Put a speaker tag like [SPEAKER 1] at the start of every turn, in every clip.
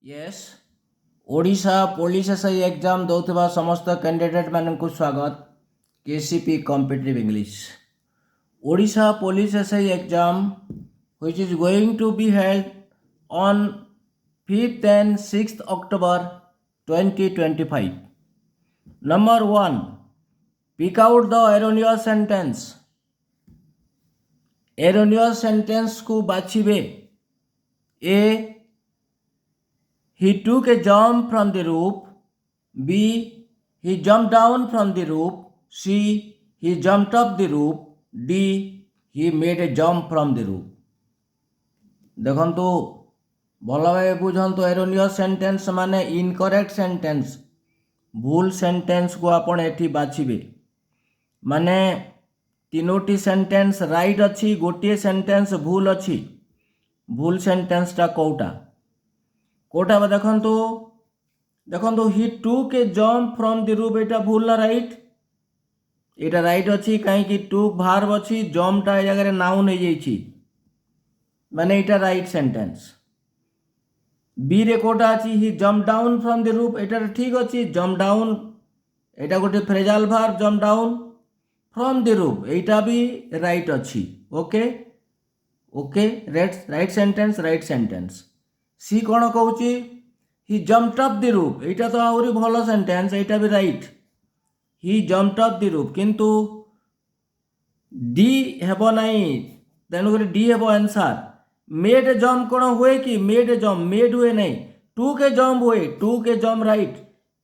[SPEAKER 1] Yes Odisha police SI exam दौथिबा समस्त candidate मानकु स्वागत KCP competitive English Odisha police SI exam which is going to be held on 5th and 6th October 2025. Number 1, pick out the erroneous sentence. Erroneous sentence को बाछिबे. A, he took a jump from the roof. B, he jumped down from the roof. C, he jumped up the roof. D, he made a jump from the roof. देखंतु भल भाव बुझंतु erroneous sentence माने incorrect sentence भूल sentence को आपण एठी बाछिबे माने तीनोटी sentence right अच्छी गोटे सेंटेंस भूल अच्छी भूल सेंटेंस टा कोटा कोटा देखंतु देखंतु ही टूक ए जंप फ्रॉम द रूफ एटा भूल ना राइट एटा राइट अच्छी कहीं कि टूक भार्ब अच्छी जंप टा जगह नाउन हो जाइछि माने इटा राइट सेंटेंस बी रे कोटा अछि he jump down from the roof एटा ठीक अछि जंप डाउन एटा गोटे phrasal verb jump down from the roof एटा भी राइट अछि okay okay right sentence C कोन कहउछि he jumped up the roof एटा तो आउरी भलो सेंटेंस एटा भी right he jumped up the roof किंतु डी हेबो नाही तेणु कर डी हेबो आंसर मेड जंप कौन हुए कि मेड जंप मेड हुए नहीं टू के जंप हुए टू के जंप राइट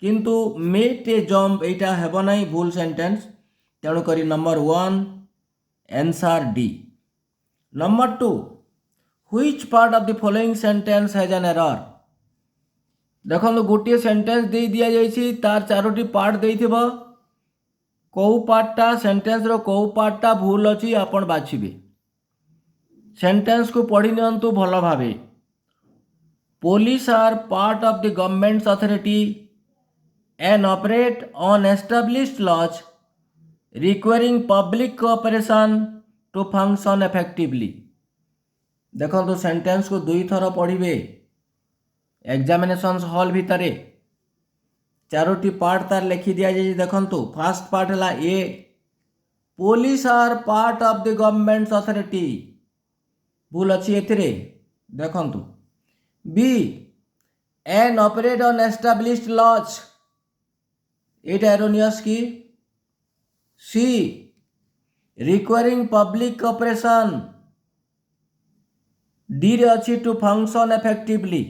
[SPEAKER 1] किंतु मेड ए जंप एटा हेबो नहीं भूल सेंटेंस तेणु करी number 1 answer D number 2 which part of the following sentence has an error देखो गोटे सेंटेंस दे दिया जाइछि तार चारोटी पार्ट देइथिबो को पार्टटा सेंटेंस रो को पार्टटा भूल अछि आपण बाछिबे सेंटेंस को पढ़ी नियंतु भल भावे police are part of the government's authority and operate on established laws requiring public cooperation to function effectively देखो तो सेंटेंस को दुई थर पढ़िबे एग्जामिनेशन हॉल भितरे चारोटी पार्ट तार लिखि दिया जाए देखंतु फर्स्ट पार्ट हला A police are part of the government's authority भूल अच्छी एथिरे देखंतु B and operate on established laws एटा एरोनियस की C requiring public cooperation D रे अच्छी टू फंक्शन इफेक्टिवली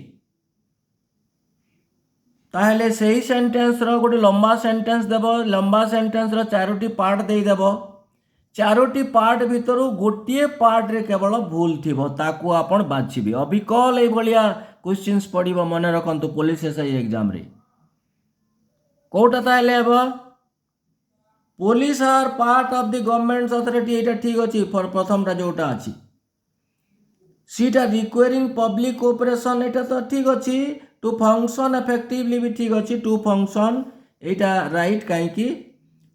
[SPEAKER 1] ताहले सही सेंटेंस रो गोटे लंबा सेंटेंस देबो लंबा सेंटेंस रो चारोटी पार्ट दे देबो चारोटी पार्ट भितर गोटे पार्ट रे केवल भूल थिबो ताकू आपण बाछिबे अबिकल ए भलिया क्वेश्चंस पडिबो मन रखंतु पुलिस एसआई एग्जाम रे कोटा ताले हेबो police are part of the government authority एटा ठीक अछि फॉर प्रथम टा जोटा अछि सीटा रिक्वायरिंग पब्लिक कोऑपरेशन एटा तो ठीक अछि टू फंक्शन इफेक्टिवली भी ठीक अछि टू फंक्शन एटा राइट काहे कि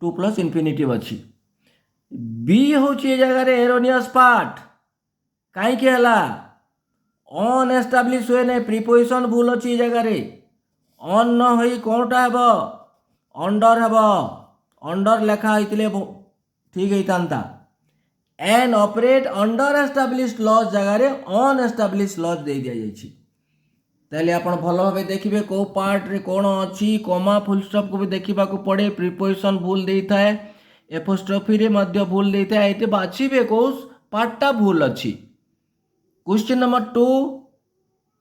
[SPEAKER 1] टू प्लस इंफिनिटिव अछि बी होची जगह एरोनियस पार्ट कहीं के हला ऑन एस्टाब्लिश हुए नहीं प्रीपोजिशन भूल अच्छी जगह रे ऑन न होई कोनटा हेबो अंडर हेबो अंडर लेखा होइतिले ठीक हेइतांता and operate under established laws जगह रे ऑन एस्टाब्लिश्ड लॉज दे दिया जाइछि ताले आपण भलो भाबे देखिबे को पार्ट रे कोन अछि कॉमा फुल स्टॉप को भी देखिबा को पड़े प्रीपोजिशन भूल देइथाय एपोस्ट्रोफी रे मध्य भूल देइथाय एते बाछिबे को पार्टटा भूल अछि क्वेश्चन नंबर 2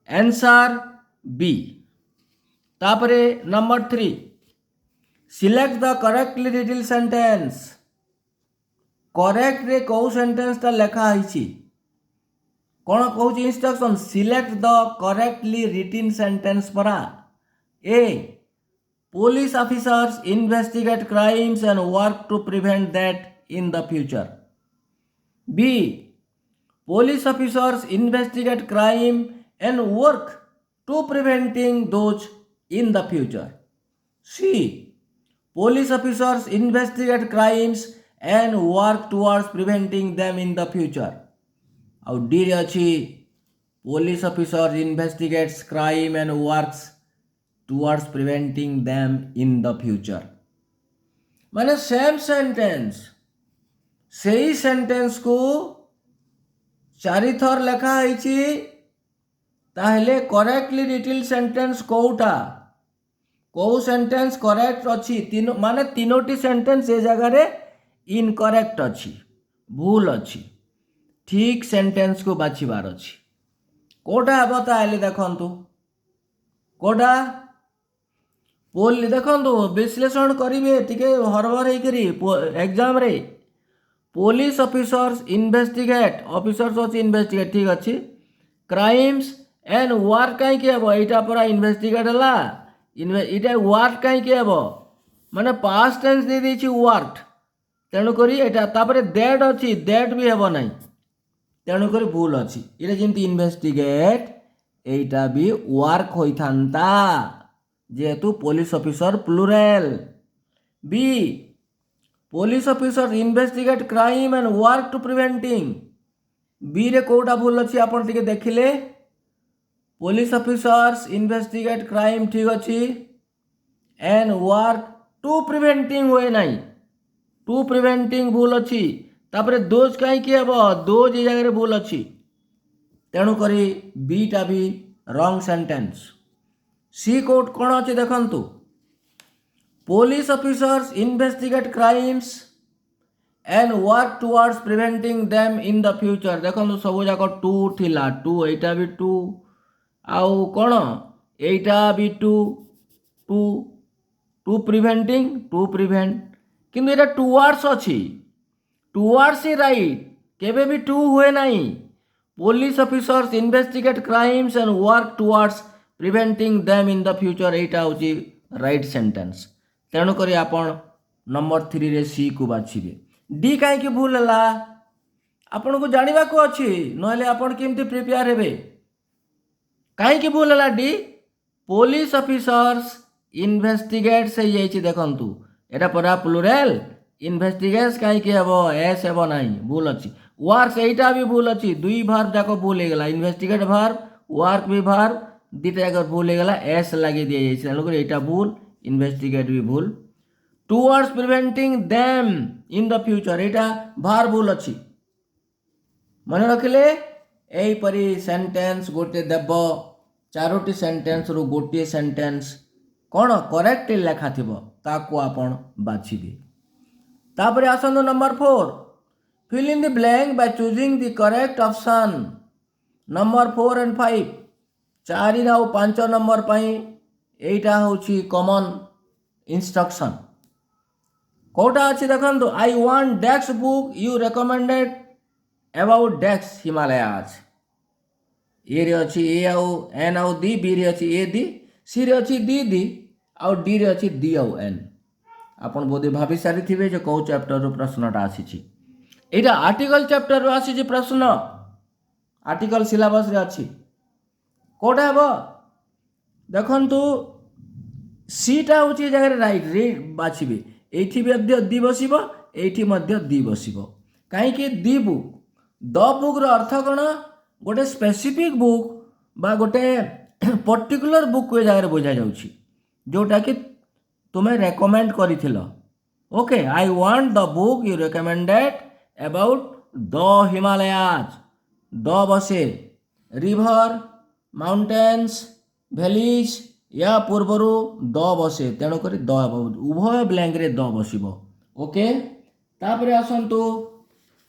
[SPEAKER 1] आंसर बी तापरे number 3 select the correctly written sentence correct रे को सेंटेंस ता लेखा आइछि कोन कहउछि instruction select the correctly written sentence परा A police officers investigate crimes and work to prevent that in the future b police officers investigate crime and work to preventing those in the future c police officers investigate crimes and work towards preventing them in the future और D रे अछि police officers investigates crime and works towards preventing them in the future. माने same sentence सेही sentence को चारि थर लेखा होईची ताहले करेक्टली रिटिल सेंटेंस कोउटा को सेंटेंस करेक्ट अच्छी तीन माने तीनोटी सेंटेंस ए जगह रे इनकरेक्ट अच्छी भूल अच्छी ठीक सेंटेंस को बाछिबार अच्छी कोटा हेबो ताहले देखंतु कोटा पोल देखंतु विश्लेषण करिवे टिके हरबर हे करी एग्जाम रे पुलिस ऑफिसर्स इन्वेस्टिगेट ऑफिसर्स अच्छी इन्वेस्टिगेट ठीक अच्छी क्राइम्स एंड वर्क कहीं हेबो एटा पूरा इन्वेस्टिगेट हला इटा वर्क कहीं हेबो माने पास्ट टेंस दे देछि वर्क तेणु करी एटा तापरे दैट अच्छी दैट भी हेबो नहीं तेणु करी भूल अच्छी इटा जेंति इन्वेस्टिगेट एटा भी वर्क होई थांता जेहेतु police officer plural be police officer investigate crime and work to preventing be रे कोटा भूल अच्छी आपण टिके देखिले पुलिस ऑफिसर्स इन्वेस्टिगेट क्राइम ठीक अच्छी एंड वर्क टू प्रिवेंटिंग हुए नहीं टू प्रिवेंटिंग भूल अच्छी तापरे दोज कहीं हेबो दोज ए जगह भूल अच्छी तेणु करी बीटा भी रॉन्ग सेंटेंस सी कोड कौन अच्छे देखंतु police officers investigate crimes and work towards preventing them in the future देखंतु सब जाक टू थिला टू एटा भी टू आउ कौन एटा भी to to to preventing to prevent किंतु एटा टुवर्ड्स अच्छी टुवर्ड्स ही राइट केबे भी टू हुए नहीं police officers investigate crimes and work towards preventing them in the future एटा होची राइट सेंटेंस तेणु करी आपण नंबर 3 रे सी को बाछिबे डी काहे कि भूल हला आपण को जानिबा को अछि नहले आपण केमति प्रिपेयर हेबे काहे कि भूल हला डी पुलिस ऑफिसर्स इन्वेस्टिगेट से जाइछि देखंतु एटा परा प्लूरल इन्वेस्टिगेट्स काहे कि हेबो एस हेबो नाही भूल अछि वर्क एटा भी भूल अछि दुई भार जाको भूल हे गेला इन्वेस्टिगेट भार वर्क भी भार दुटा जाक भूल होगा एस लगे दिया जाए तेणुक यहाँ भूल इन्वेस्टिगेट भी भूल towards preventing them in the future यहाँ भार भूल अच्छी मन रखिले यहीपरी सेंटेंस गोटे देव चारोटी सेंटेंस रु गोटे सेंटेंस कौन करेक्ट लेखा थी ताको आपण बाछिबे तापर आसंतु number 4 fill in the blank by choosing the correct option number 4 and 5 4 ना 5 नंबर पाई एटा होची कॉमन इंस्ट्रक्शन कोटा अच्छी देखो I want dash book you recommended about dash Himalayas A रे अच्छी ए आउ एन आउ दी बी रे अच्छी ए दी सी रे अच्छी दी आउ डी रे अच्छी दी आउ एन आपन बोधे भाभी सारी थिबे जे को चैप्टर रो प्रश्नटा आसी एटा आर्टिकल चैप्टर रो आसी प्रश्न आर्टिकल सिलेबस रे अच्छी कोटा हेबो देखंतु सीटा होची जगह राइट रे बाछिबे एठी मध्य दी बसिबो एठी मध्य दी बसिबो काहे कि दी बुक द बुक रो अर्थ कोन गोटे स्पेसिफिक बुक बा गोटे पर्टिकुलर बुक को जगह बुझा जाउची जोटा कि तुम्हें रेकमेंड करिथिलो okay I want the book you recommended about the Himalayas the बसे रिवर माउंटेन्स भैलीज या पूर्वरु द बसे तेणुक द उभय ब्लैंक रे द बसिबो ओके तापर आसंतु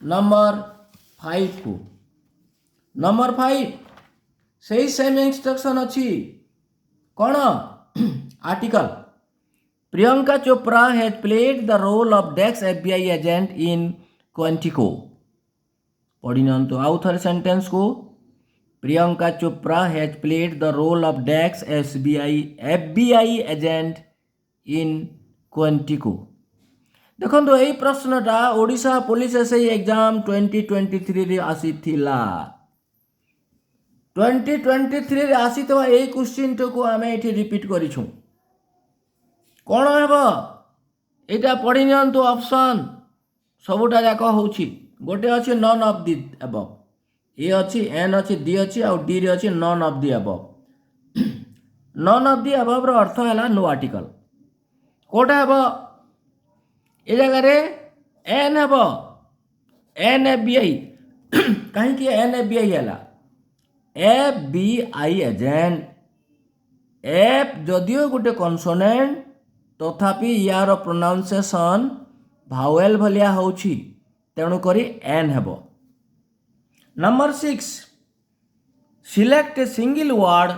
[SPEAKER 1] नंबर 5 को नंबर 5 सही सेम इंस्ट्रक्शन अच्छी कौन article Priyanka Chopra has played the role of decks FBI agent in Quantico पढ़ी नियंतु आउ थरे सेंटेंस को Priyanka Chopra has played the role of decks FBI agent in Quantico देखो यही प्रश्नटा ओडिशा पुलिस एसआई एग्जाम 2023 रे आसी थिला 2023 रे आसी तो यही क्वेश्चन को आम ये रिपीट करिछु कौन हेबो एटा पढ़ी नियंतु ऑप्शन सबुटा जाक होछि गोटे अछि none of the above a अच्छी एन अच्छी डी अच्छी आउ डी रे अच्छी none of the above. None of the above रो अर्थ है नो आर्टिकल कोटा हे ए जगह एन हे एन एफ बी आई कहीं एन एफ बी आई है F B I agent F जदियो गोटे कनसोनेंट तथापि यार प्रोनाउंसिएशन भावेल भलिया होछि तेणु करी एन हेबो। Number 6 select a single word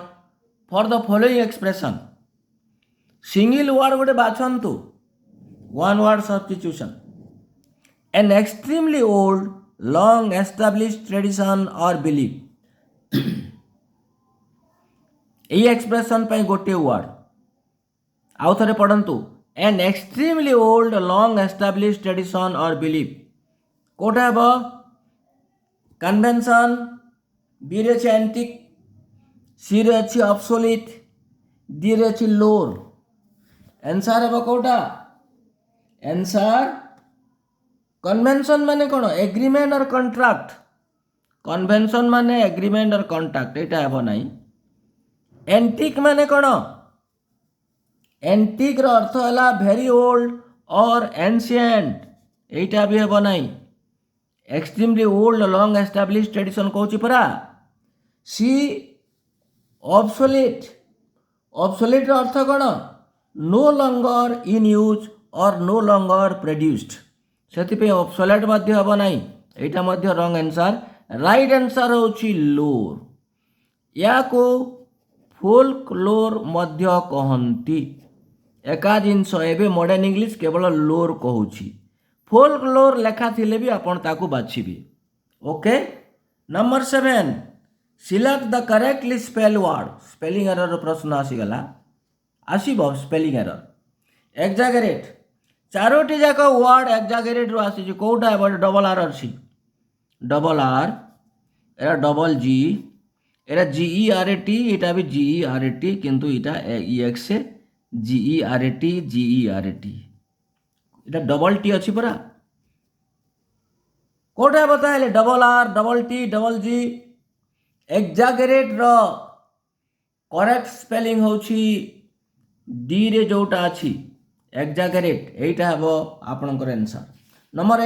[SPEAKER 1] for the following expression. Single word गोटे बाछंतु one word substitution an extremely old long established tradition और बिलीफ। यही एक्सप्रेशन पे गोटे वर्ड आउ थे पढ़ंतु an extremely old long established tradition और बिलीफ कोटा हे कन्वेंशन बी रे एंटिक सी रे अच्छी ऑब्सोलीट डी रे अच्छी लोर आंसर हे कोटा आंसर कन्वेंशन माने कौन एग्रीमेंट और कॉन्ट्रैक्ट कन्वेंशन माने एग्रीमेंट और कॉन्ट्रैक्ट एटा हे नहीं। एंटिक माने कौन एंटिक रो अर्थ है भेरी ओल्ड और एंशिएंट एटा भी हे नहीं। Extremely old long established tradition कहूँ परा। सी ऑब्सोलीट ऑब्सोलीट रो अर्थ कौन नो लॉन्गर इन यूज और नो लॉन्गर प्रोड्यूस्ड से ऑब्सोलेट मध्य हे नहीं एटा मध्य रॉन्ग आंसर। राइट आंसर होची लोर या को फोल्कलोर मध्य कहती एका जिनस एवं मॉडर्न इंग्लिश केवल लोर कहूँ फोल्कलोर लेखा थिले भी आपण ताकू बाछिबे। Okay number 7 select the correctly spell word. Spelling error प्रश्न आसीगला आसीबो स्पेलिंग एरर एक्जागरेट चारोटी जाक वर्ड एक्जागरेट रो आसी कोटा डबल आर अच्छी डबल आर एरा डबल जी एरा जीई आर ए टी एटा भी जीई आर ए टी किंतु इटा ई एक्स से G E R A T G E R A T इटा डबल टी अच्छी परा कोटा बताइले double R double T double जी एक्जागरेट रो करेक्ट स्पेलिंग होची डी रे जोटा अच्छी एक्जागरेट एटा हेबो आपनकर आंसर। नंबर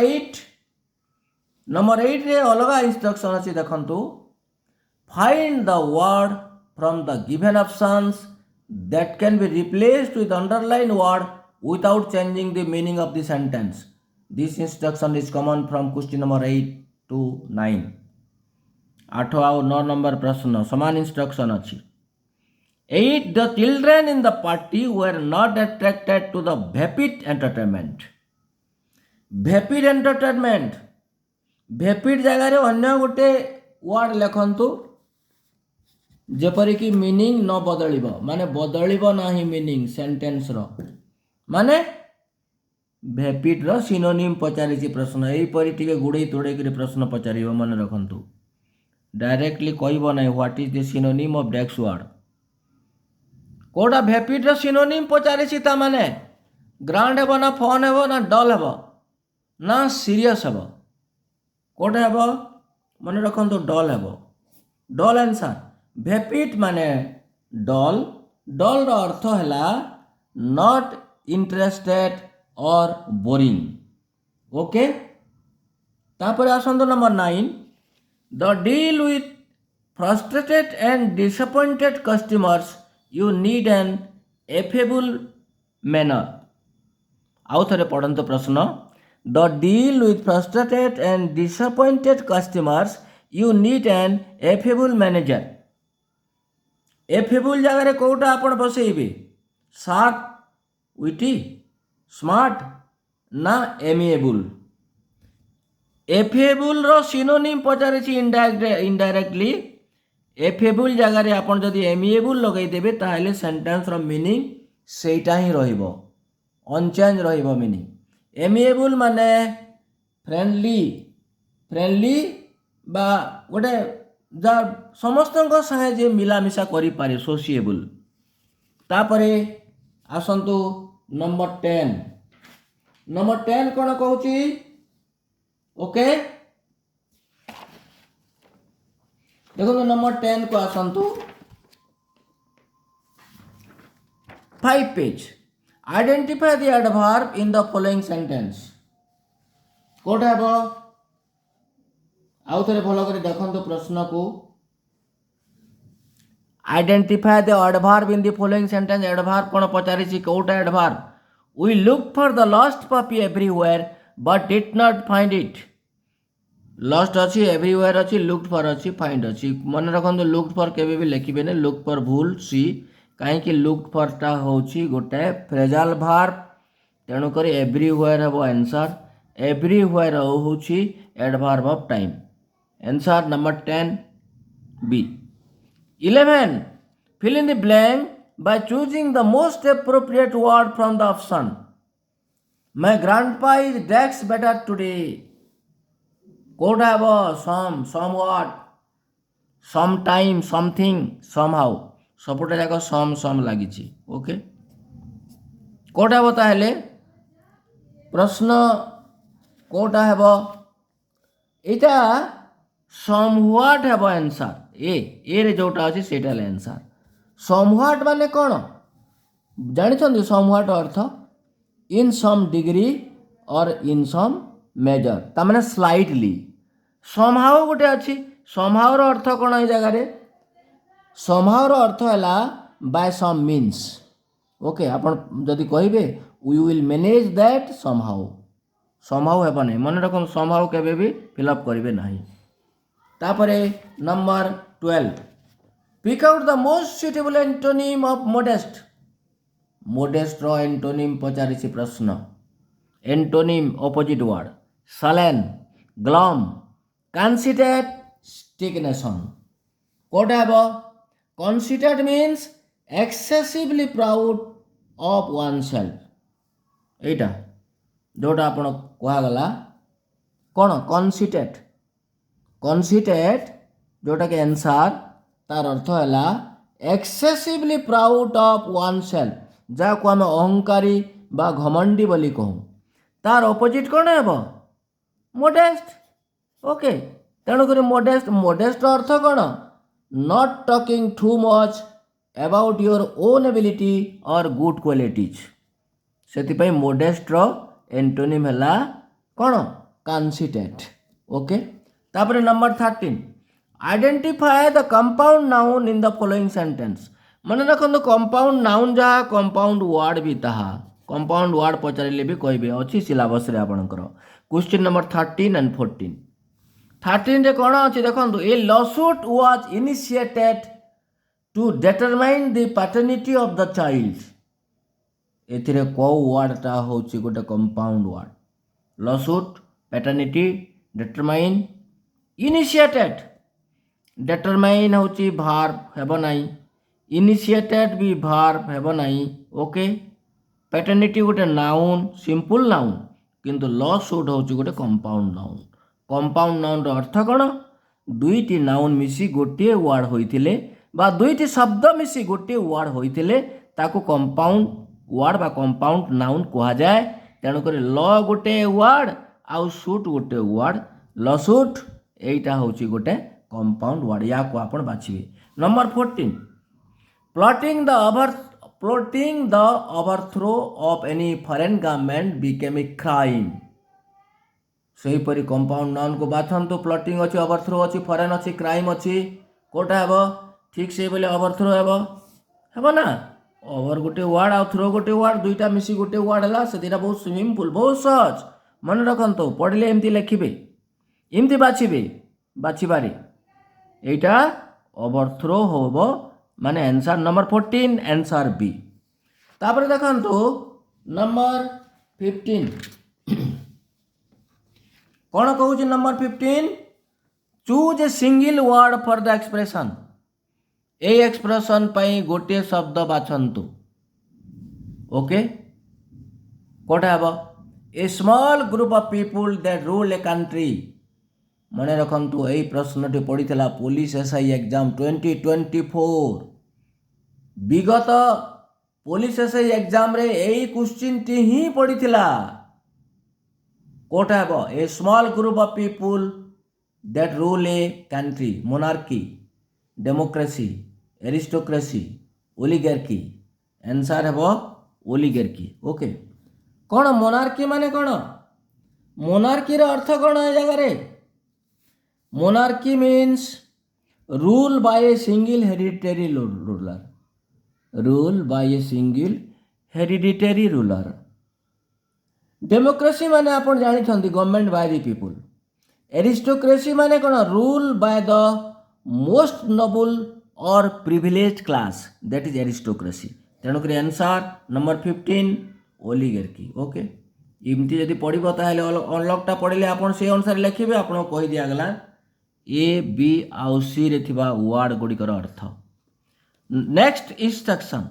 [SPEAKER 1] 8 रे अलगा इंस्ट्रक्शन अच्छी देखंतु find the word from the given options that can be replaced with underlined word without changing the meaning of the sentence. This instruction is common from question number 8 to 9. 8 और 9 number प्रश्न समान instruction अच्छी। 8 the children in the party were not attracted to the vapid entertainment. vapid entertainment vapid जगह रे अन्य गोटे word लिखंतु जेपरिक meaning न बदल माने बदल ना मीनिंग सेंटेंस रो माने भेपिड रो सिनोनिम पचारि प्रश्न यहीपरि टिके गुड़े तोड़े प्रश्न पचार मन रखु डायरेक्टली कहब ना what is the synonym of dash word कोटा भेपिड रो सिनोनिम पचारि माने ग्रांड हेबो ना फन हेबो ना डल हेबो ना सीरियस हेबो कोटा हेबो मन रखु डल हेबो डल आंसर। भेपिड माने डल डल रो अर्थ है नॉट इंटरेस्टेड और बोरिंग। ओके तापर आसंतो number 9 the deal with frustrated and disappointed customers you need an affable manner. आउ थे पढ़ंतु प्रश्न the deal with frustrated and disappointed customers you need an affable manager. Affable जगह कौटा आप बसइबे शार्प विटी स्मार्ट ना एमिएबल। एफेबल रो सिनोनिम पचारि इनडायरेक्टली एफेबल जगह आप जदि एमिएबल लगेदेवे ताहले सेंटेंस रो मीनिंग सेटा ही रहिबो अनचेंज रहिबो मीनिंग। एमिएबल माने फ्रेंडली फ्रेंडली बा गोटे जा समस्त संगे जे मिलामिशा करि पारे सोसिएबल। तापरे आसंतु नंबर 10 कौन कहूँ ओके देखो नंबर 10 को आसतु 5 page identify the adverb in the following sentence कोटा हे आउ थे भल कर देखो प्रश्न को identify the adverb in the following sentence adverb कौन पचारि कोटा adverb we look for the lost puppy everywhere but did not find it lost अच्छी एवरीवेयर अच्छी लुक्ड फॉर अच्छी फाइंड अच्छी मन रखु लुक्ड फॉर केवे भी लिखिबे लुक फॉर भूल सी कहीं लुक्ड फॉरटा होची गोटे फ्रेजाल भार्ब तेणुक एवरीवेयर हम आंसर एवरीवेयर होची adverb of time answer number 10 B 11 fill in the blank by choosing the most appropriate word from the option my grandpa is dax better today कोटा हे somewhat sometime something somehow सबुटा जाक some लगी okay Kota हे ताहले प्रश्न कोटा हे एटा सम what hey answer A रे जोटा अच्छे सेटा आंसर सम व्हाट माने कौन जानी सम what earth in some degree और इन सम मेजर ताने स्लाइटली समहाउ गोटे अच्छी समहाउ अर्थ कौन ये जगह समहाउ अर्थ है बाय सम मीन्स ओके आपन जदि कहे we will manage that somehow somehow हेब नहीं मन रख समहाउ केबे भी फिलअप करेंगे ना तापरे number 12 pick out the most suitable antonym of modest modest रो एंटोनिम पचारि प्रश्न antonym opposite word sullen glum conceited stagnation कोटा हे conceited means excessively proud of oneself एटा जोटा आपण कहगला कौन कॉन्सिटेड कॉन्सिटेड जोटा के आंसर तार अर्थ है excessively proud of one self जहाँ को आम अहंकारी बा घमंडी बोली कहूँ तार ऑपोजिट कौन है मोडेस्ट ओके तेणुक मोडेस्ट मोडेस्ट अर्थ कौन not talking too much about your own ability और गुड क्वालिटीज से मोडेस्ट रो एंटोनिम है कौन कॉन्सिटेड ओके तापर number 13 identify the compound noun in the following sentence मन रखो कंपाउंड नाउन जहाँ कंपाउंड वर्ड भी ताहा कंपाउंड वर्ड पचारे भी कहे अच्छी सिलेबस रे आपणकर क्वेश्चन नंबर 13 एंड 14 13 रे कौन अच्छी देखो a lawsuit was initiated to determine the paternity of the child एथिरे को वर्डटा होची गोटे compound word lawsuit paternity determine initiated determine होची भार्ब हेबो नाही इनिशिएटेड भी भार्ब हेबो नाही ओके पैटर्निटी गोटे नाउन सिंपल नाउन किंतु लॉसूट होची गोटे कंपाउंड नाउन रो अर्थ कौन दुईटी नाउन मिसी गोटे वर्ड होइथिले बा दुईटी शब्द मिसी गोटे वर्ड होइथिले ताको कंपाउंड वर्ड बा कंपाउंड नाउन कहा जाए तेणुक ल गोटे वर्ड आउ सूट गोटे वर्ड लसूट एटा होची गोटे कंपाउंड वर्ड या को आपण बाछिबे number 14 plotting the overthrow of any foreign government became a crime सही परी कंपाउंड नाउन को बाछंतु प्लॉटिंग अछि ओवरथ्रो अछि फॉरेन अछि क्राइम अछि कोटा हेबो ठीक से बोले ओवरथ्रो हेबो ना ओवर गोटे वर्ड आउ थ्रो गोटे वर्ड दुईटा मिसी गोटे वर्ड है से दुटा बहुत सिंपल बहुत सहज मन रखु पढ़ले एमती लिखिबे एमती बाछिबारे एटा ओवरथ्रो होबो माने आंसर नंबर 14 आंसर बी तापर देखंतु नंबर 15 कौन कहूँ number 15 choose a single word for the expression ए एक्सप्रेशन पाई गोटे शब्द बाछंतु ओके कोटा हेबो a small group of people that rule a country मन रखंतु एई प्रश्नटी पड़ीथिला पुलिस एसआई एग्जाम 2024 विगत पुलिस एसआई एग्जाम रे एई क्वेश्चन टी ही पड़ीथिला कोटा हेबो a small group of people that rule a country monarchy democracy, aristocracy, oligarchy. Answer हेबो ओलिगार्की। ओके, कौन मोनार्की माने कौन? मोनार्की रो अर्थ कौन है जगह रे? Monarchy means rule by a single hereditary ruler. Rule by a single hereditary ruler. Democracy माने आपण जानिछंती government by the people. Aristocracy माने कौन? Rule by the most noble और privilege class, that is aristocracy. तेणुक आंसर नंबर 15 ओलिगार्की। ओके, इमती जदि पढ़ब ताहले अनलकटा पढ़ले आपण से अनुसार लिखिबे। आपण कहि दिया गला ए बी आउ सी रे थिबा वर्ड गुडिकर अर्थ। Next instruction,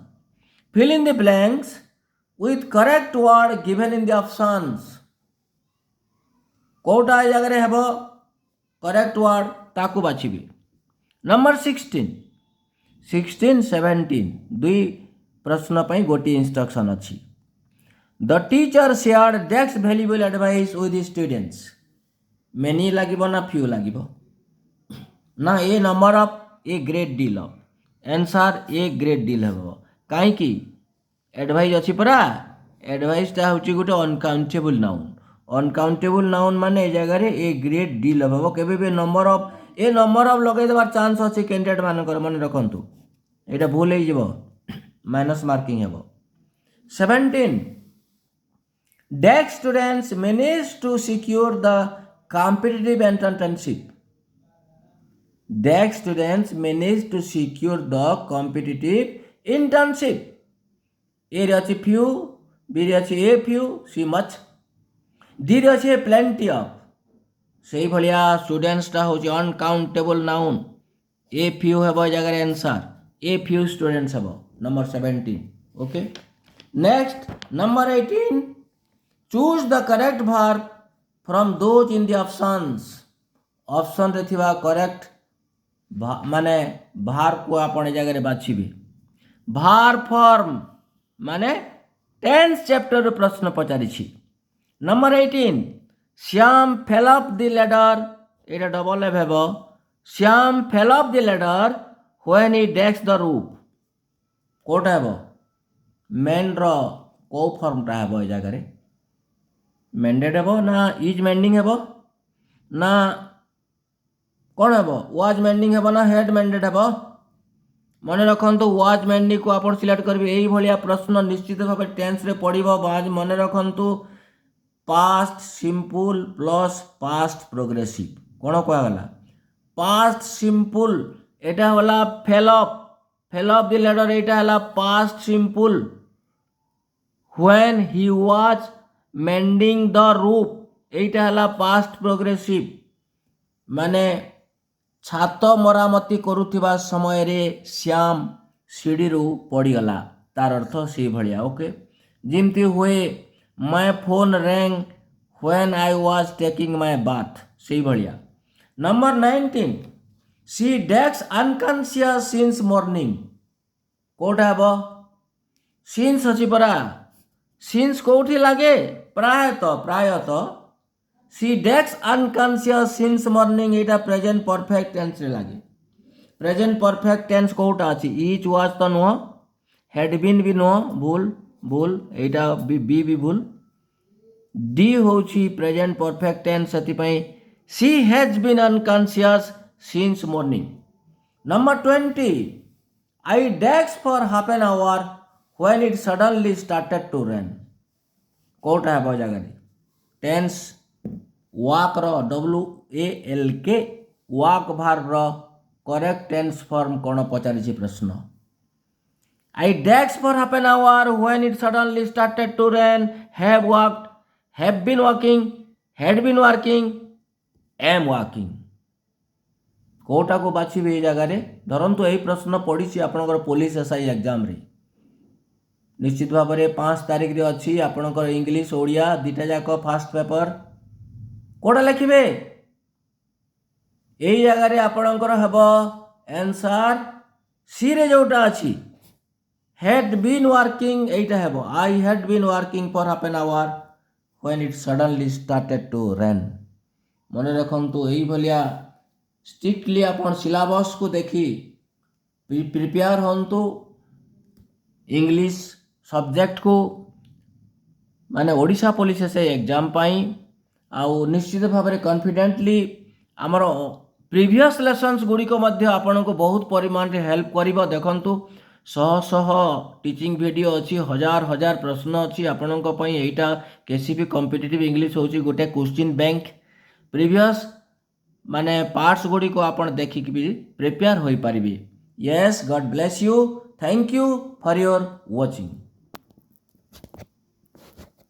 [SPEAKER 1] fill in the blanks with correct word given in the options. कोटा जगह हेबो करेक्ट वर्ड ताकू बाछिबे। नंबर 16, 17 दुई प्रश्न पई गोटी इंस्ट्रक्शन अछि। The teacher shared dash valuable advice with students. Many लागिबो ना फ्यू लागिबो? ना a number of a great deal of. Answer a great deal हेबो। काहे कि एडवाइस अछि परा। एडवाइसटा होची गोटे अनकाउंटेबल नाउन। अनकाउंटेबल नाउन माने ए जगह रे ए ग्रेट डील हेबो। केबे बे number of a number of लगे देबार चांस अछि कैंडिडेट मानकर, मन रखंतु एटा भूल हे जिवो, माइनस मार्किंग हेबो। 17 dash students manage to secure the competitive entranceship. Dash students manage to secure the competitive internship. A रे अछि फ्यू, बी रे अछि a few, C much, D रे अछि प्लेंटी ऑफ। सही भलिया स्टूडेंट्सटा होची अनकाउंटेबल नाउन। ए फ्यू हेबो जगह आंसर ए फ्यू स्टूडेंट्स हेबो number 17। Okay, next number 18 choose the correct verb from those in the options. Option रे थिबा करेक्ट माने भार को आपण जगह रे बाछिबे। भार फॉर्म माने टेंस चैप्टर प्रश्न पचारि छी। Number 18 Shyam fell up the ladder. एटा डबल एफ हेबो। Shyam fell up the ladder when he decks the roof. कोटा हेबो मेन रो को फॉर्मटा हेबो ए जगह रे? मेंडेड हेबो ना इज मेंडिंग हेबो ना कौन हेबो? वाज मेंडिंग हेबो ना हेड मेंडेड हेबो? मन रखंतु वाज मेंडिंग को आपण सिलेक्ट करबे। एई भलिया प्रश्न निश्चित भाबे टेंस रे पड़िबो। वाज मन रखंतु past simple plus past progressive. कौन कहा गला? पास्ट सिंपल एटा होला फेल अप द लैडर, एटा होला past simple. When he was mending the roof एटा होला पास्ट प्रोग्रेसिव। माने छात मरामती करुथिबा समय रे श्याम सीढ़ी रू पड़ीगला, तार अर्थ से भलिया। ओके, जिमती हुए my phone wrong when I was taking my bath, से भलिया। नंबर 19 सी डेक्स अनकॉन्शियस सिंस मॉर्निंग। कोटा हेबो? सिंस अछि परा। सिंस कोठी लागे? प्रायतः सी डेक्स अनकॉन्शियस सिंस मॉर्निंग एटा प्रेजेंट परफेक्ट टेंस रे लागे। प्रेजेंट परफेक्ट टेंस कोटा अछि? इज वाज तो नुह, हैड बीन भी नुह, भूल एटा बी भूल। डी होची प्रेजेंट परफेक्ट टेंस, सेति पई she has been unconscious since morning. Number 20 I dash for half an hour when it suddenly started to rain. कोटा हेबो जगह रे? टेंस वाक रो WALK वाक भार रो करेक्ट टेंस फॉर्म कोन पचारि प्रश्न। I dash for half an hour when it suddenly started to rain, have worked, have been working, had been working, am working. कोटा को बाछिबे ए जगह रे? धरंतु एही प्रश्न पड़ीछि आपनकर पुलिस एसआई एग्जाम रे। निश्चित भाव में 5 तारिख रे अछि आपनकर इंग्लिश ओडिया दिटा जाक फास्ट पेपर। कोटा लिखिबे एही जगह रे आपनकर हेबो आंसर सी रे जोटा अछि हैड बीन वर्किंग, एटा हेबो I had been working for half an hour when it suddenly started to rain. मन रखंतु एही भलिया स्ट्रिक्टली आपण सिलेबस को देखी प्रिपेयर हंतु इंग्लिश सब्जेक्ट को माने ओडिशा पुलिस से एग्जाम पाई आउ निश्चित भाव में कॉन्फिडेंटली आमर प्रीवियस लेसन्स गुड़िक आपण को बहुत परिमाण रे हेल्प करिवो। देखंतु शह शह टीचिंग वीडियो अच्छी हजार हजार प्रश्न अच्छी आपण एटा केसीपी कॉम्पिटिटिव इंग्लिश होची गोटे क्वेश्चन बैंक प्रीवियस माने पार्ट्स गुड़ी को आपण देखिक भी प्रिपेयर होई पारिबे। Yes, God bless you, thank you for your watching.